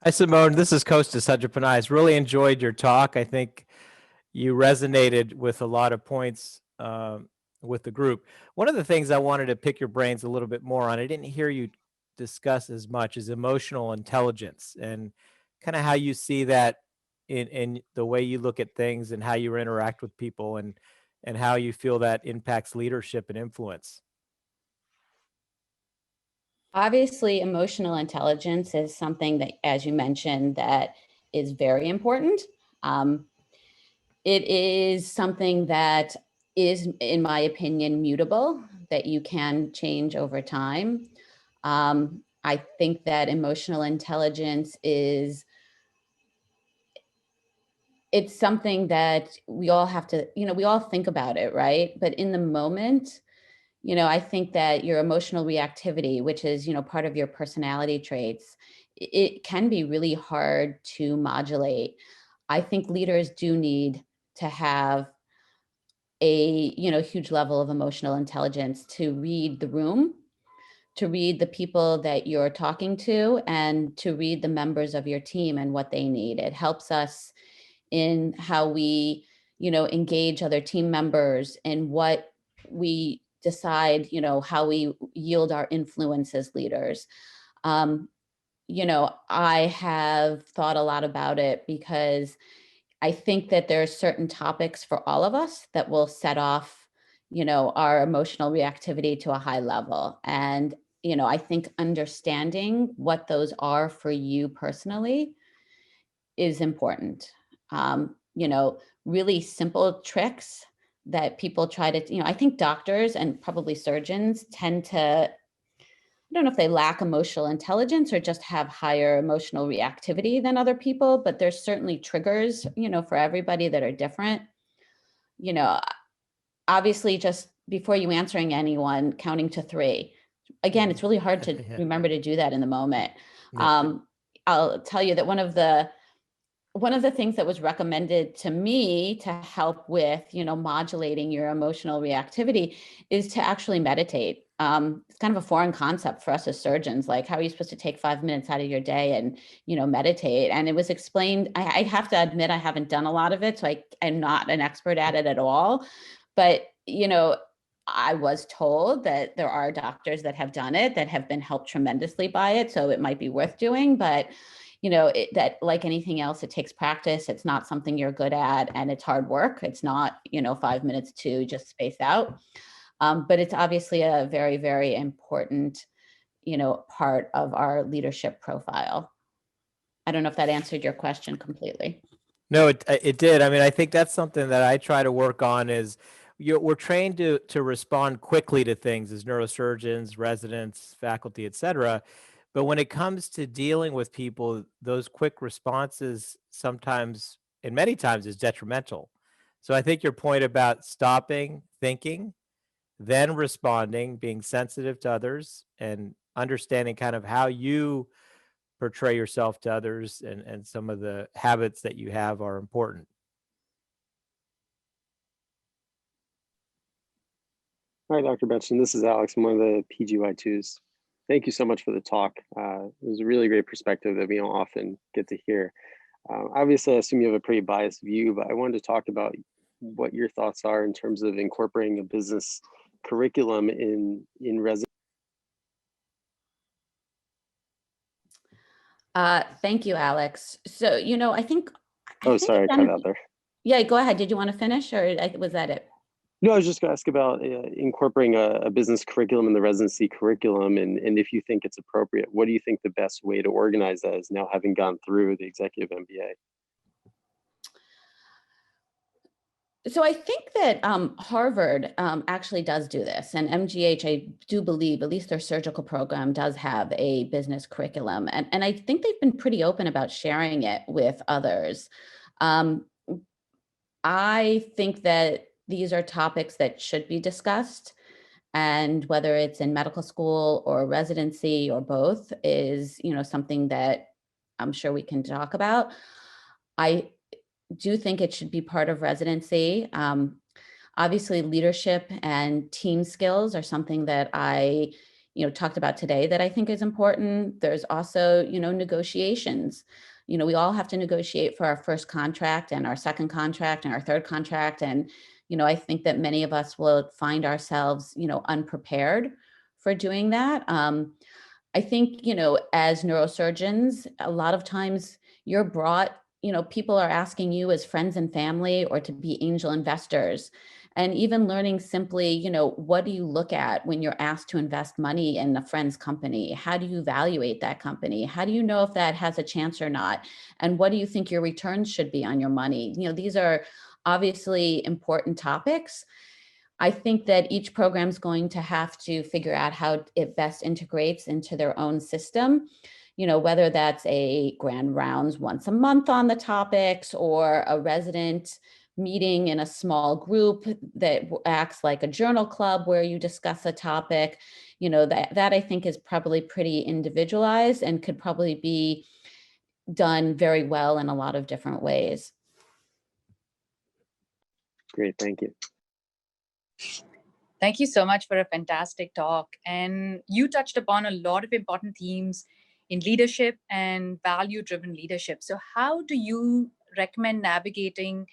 Hi, Simone. This is Kostas Hadjipanais. Really enjoyed your talk. I think you resonated with a lot of points with the group. One of the things I wanted to pick your brains a little bit more on, I didn't hear you discuss as much, is emotional intelligence and kind of how you see that in the way you look at things and how you interact with people and how you feel that impacts leadership and influence. Obviously, emotional intelligence is something that, as you mentioned, that is very important. It is something that is, in my opinion, mutable, that you can change over time. I think that emotional intelligence it's something that we all have to, we all think about it, right? But in the moment, I think that your emotional reactivity, which is, part of your personality traits, it can be really hard to modulate. I think leaders do need to have a, huge level of emotional intelligence to read the room, to read the people that you're talking to, and to read the members of your team and what they need. It helps us in how we, engage other team members and what we decide, how we yield our influence as leaders. I have thought a lot about it because I think that there are certain topics for all of us that will set off, our emotional reactivity to a high level. And, I think understanding what those are for you personally is important. Really simple tricks that people try to, I think doctors and probably surgeons tend to, I don't know if they lack emotional intelligence or just have higher emotional reactivity than other people, but there's certainly triggers, for everybody that are different. Obviously, just before you answering anyone, counting to 3. Again, it's really hard to Yeah. remember to do that in the moment. Yeah. I'll tell you that one of the things that was recommended to me to help with, modulating your emotional reactivity is to actually meditate. It's kind of a foreign concept for us as surgeons. Like, how are you supposed to take 5 minutes out of your day and, meditate? And it was explained, I have to admit, I haven't done a lot of it, so I'm not an expert at it at all. But, I was told that there are doctors that have done it, that have been helped tremendously by it. So it might be worth doing, but that like anything else, it takes practice. It's not something you're good at, and it's hard work. It's not, 5 minutes to just space out. But it's obviously a very, very important, part of our leadership profile. I don't know if that answered your question completely. No, it did. I mean, I think that's something that I try to work on is we're trained to respond quickly to things as neurosurgeons, residents, faculty, et cetera. But when it comes to dealing with people, those quick responses sometimes, and many times, is detrimental. So I think your point about stopping, thinking, then responding, being sensitive to others, and understanding kind of how you portray yourself to others and some of the habits that you have are important. Hi, Dr. Betchen. This is Alex. I'm one of the PGY2s. Thank you so much for the talk. It was a really great perspective that we don't often get to hear. Obviously, I assume you have a pretty biased view, but I wanted to talk about what your thoughts are in terms of incorporating a business curriculum in residency. Thank you, Alex. So, I think. Oh, sorry, I cut out there. Yeah, go ahead. Did you want to finish, or was that it? No, I was just going to ask about incorporating a business curriculum in the residency curriculum, and if you think it's appropriate. What do you think the best way to organize that is now, having gone through the executive MBA? So I think that Harvard actually does do this, and MGH, I do believe, at least their surgical program does have a business curriculum, and I think they've been pretty open about sharing it with others. I think that these are topics that should be discussed, and whether it's in medical school or residency or both is, something that I'm sure we can talk about. I do think it should be part of residency. Obviously, leadership and team skills are something that I, talked about today that I think is important. There's also, negotiations. We all have to negotiate for our first contract and our second contract and our third contract. And, I think that many of us will find ourselves, unprepared for doing that. I think, as neurosurgeons, a lot of times you're brought, people are asking you as friends and family or to be angel investors. And even learning simply, what do you look at when you're asked to invest money in a friend's company? How do you evaluate that company? How do you know if that has a chance or not? And what do you think your returns should be on your money? These are obviously important topics. I think that each program is going to have to figure out how it best integrates into their own system, whether that's a grand rounds once a month on the topics or a resident meeting in a small group that acts like a journal club where you discuss a topic, that I think is probably pretty individualized and could probably be done very well in a lot of different ways. Great, thank you. Thank you so much for a fantastic talk. And you touched upon a lot of important themes in leadership and value-driven leadership. So how do you recommend navigating,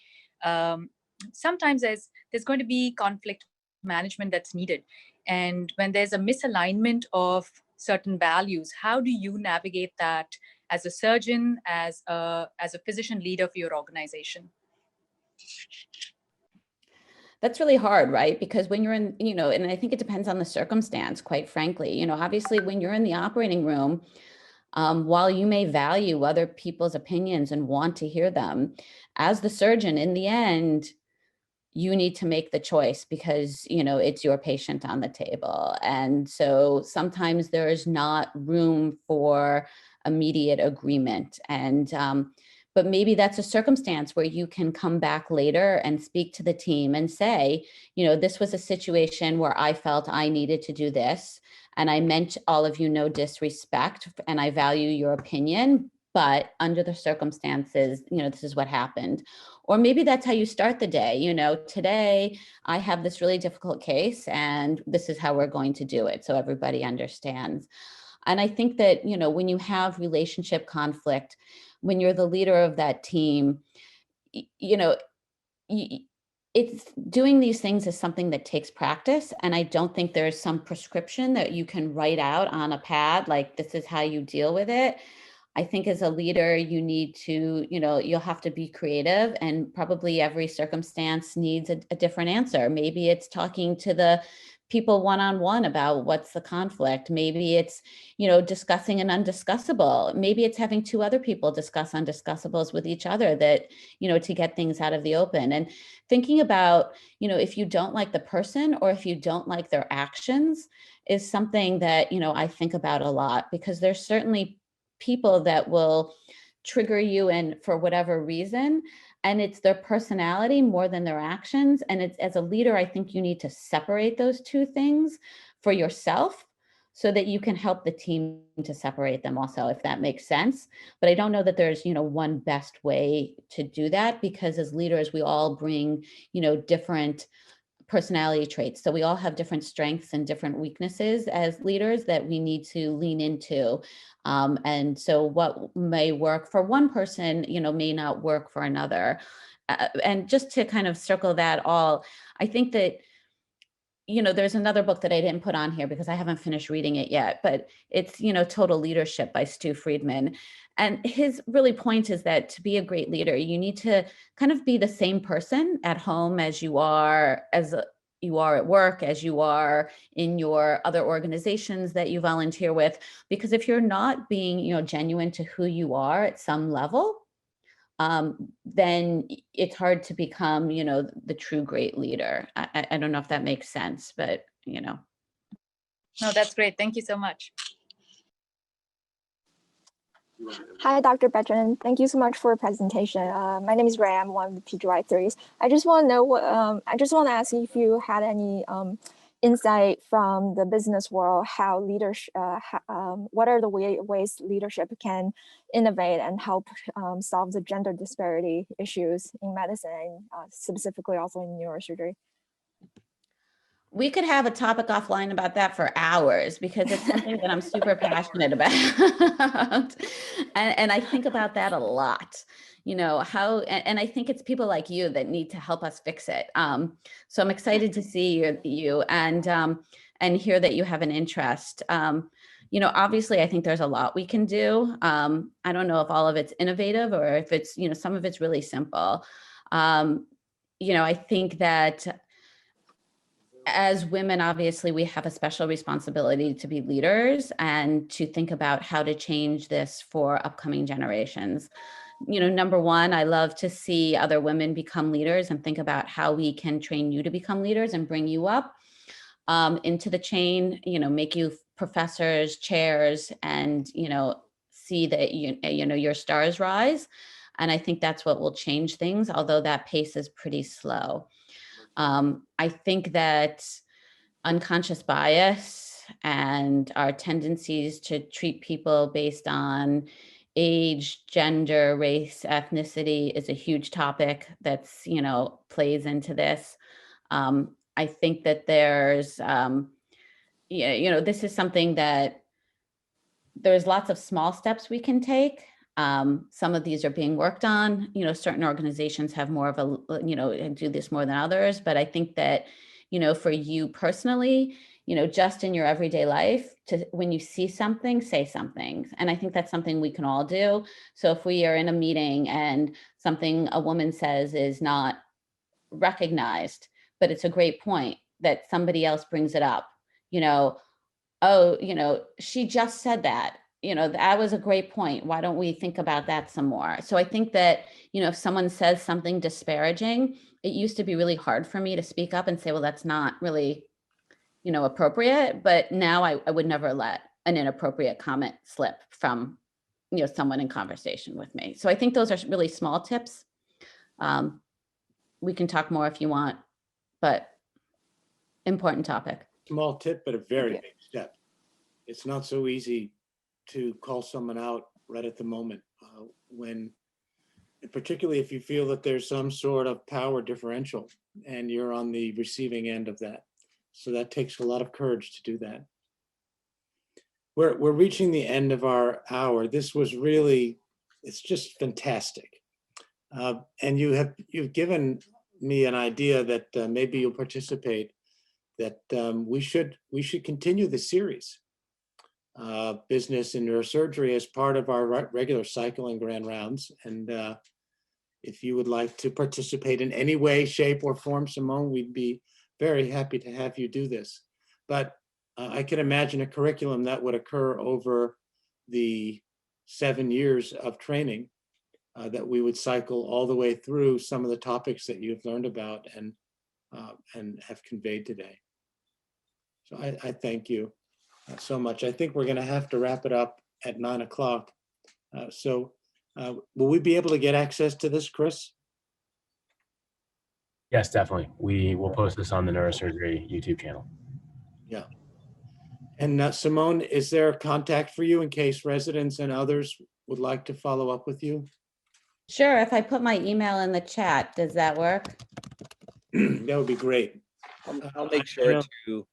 sometimes there's going to be conflict management that's needed. And when there's a misalignment of certain values, how do you navigate that as a surgeon, as a physician leader for your organization? That's really hard, right? Because when you're in, and I think it depends on the circumstance, quite frankly, obviously when you're in the operating room, while you may value other people's opinions and want to hear them, as the surgeon, in the end, you need to make the choice because, it's your patient on the table. And so sometimes there is not room for immediate agreement. And, but maybe that's a circumstance where you can come back later and speak to the team and say, this was a situation where I felt I needed to do this. And I meant all of you no disrespect, and I value your opinion, but under the circumstances, this is what happened. Or maybe that's how you start the day. Today I have this really difficult case and this is how we're going to do it. So everybody understands. And I think that, when you have relationship conflict, when you're the leader of that team, it's doing these things is something that takes practice. And I don't think there's some prescription that you can write out on a pad, like this is how you deal with it. I think as a leader, you need to, you'll have to be creative, and probably every circumstance needs a different answer. Maybe it's talking to the people one-on-one about what's the conflict. Maybe it's, discussing an undiscussable. Maybe it's having two other people discuss undiscussables with each other that, to get things out of the open. And thinking about, if you don't like the person or if you don't like their actions is something that, I think about a lot, because there's certainly people that will trigger you in for whatever reason, and it's their personality more than their actions. And it's, as a leader, I think you need to separate those two things for yourself so that you can help the team to separate them also, if that makes sense. But I don't know that there's, one best way to do that, because as leaders, we all bring, different personality traits. So we all have different strengths and different weaknesses as leaders that we need to lean into. And so what may work for one person, may not work for another. And just to kind of circle that all, I think that, there's another book that I didn't put on here because I haven't finished reading it yet, but it's, Total Leadership by Stu Friedman. And his really point is that to be a great leader, you need to kind of be the same person at home as you are at work, as you are in your other organizations that you volunteer with. Because if you're not being, genuine to who you are at some level, then it's hard to become, the true great leader. I don't know if that makes sense, but, No, that's great. Thank you so much. Hi, Dr. Betchen. Thank you so much for your presentation. My name is Ray. I'm one of the PGY3s. I just want to know what, I just want to ask if you had any insight from the business world, how leadership, what are the ways leadership can innovate and help solve the gender disparity issues in medicine, specifically also in neurosurgery? We could have a topic offline about that for hours, because it's something that I'm super passionate about. And I think about that a lot, how, and I think it's people like you that need to help us fix it. So I'm excited to see you and hear that you have an interest. Obviously I think there's a lot we can do. I don't know if all of it's innovative or if it's, some of it's really simple. I think that as women, obviously, we have a special responsibility to be leaders and to think about how to change this for upcoming generations. Number one, I love to see other women become leaders and think about how we can train you to become leaders and bring you up into the chain, make you professors, chairs, and, see that, your stars rise. And I think that's what will change things, although that pace is pretty slow. I think that unconscious bias and our tendencies to treat people based on age, gender, race, ethnicity is a huge topic that's, plays into this. I think that there's, this is something that there's lots of small steps we can take. Some of these are being worked on. Certain organizations have more of a, do this more than others. But I think that, for you personally, just in your everyday life, when you see something, say something. And I think that's something we can all do. So if we are in a meeting and something a woman says is not recognized, but it's a great point that somebody else brings it up, she just said that, that was a great point. Why don't we think about that some more? So I think that, if someone says something disparaging, it used to be really hard for me to speak up and say, well, that's not really, appropriate. But now I would never let an inappropriate comment slip from, someone in conversation with me. So I think those are really small tips. We can talk more if you want, but important topic. Small tip, but a very Thank big step. It's not so easy to call someone out right at the moment particularly if you feel that there's some sort of power differential and you're on the receiving end of that. So that takes a lot of courage to do that. We're reaching the end of our hour. This was really, it's just fantastic. And you've given me an idea that maybe you'll participate, that we should continue the series, business and neurosurgery, as part of our regular cycling grand rounds. And if you would like to participate in any way, shape, or form, Simone, we'd be very happy to have you do this. But I can imagine a curriculum that would occur over the 7 years of training, that we would cycle all the way through some of the topics that you've learned about and have conveyed today. So I thank you so much. I think we're going to have to wrap it up at 9 o'clock. Will we be able to get access to this, Chris? Yes, definitely. We will post this on the Neurosurgery YouTube channel. Yeah. And Simone, is there a contact for you in case residents and others would like to follow up with you? Sure. If I put my email in the chat, does that work? That would be great. I'll make sure to,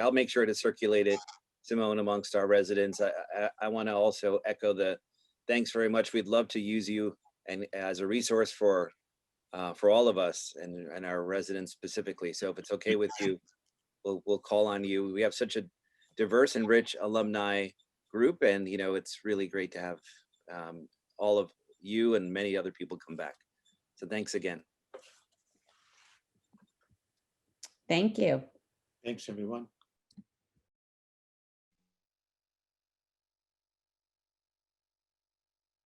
I'll make sure to circulate it, Simone, amongst our residents. I want to also echo the thanks very much. We'd love to use you and as a resource for all of us and our residents specifically. So if it's okay with you, we'll call on you. We have such a diverse and rich alumni group, and it's really great to have all of you and many other people come back. So thanks again. Thank you. Thanks, everyone.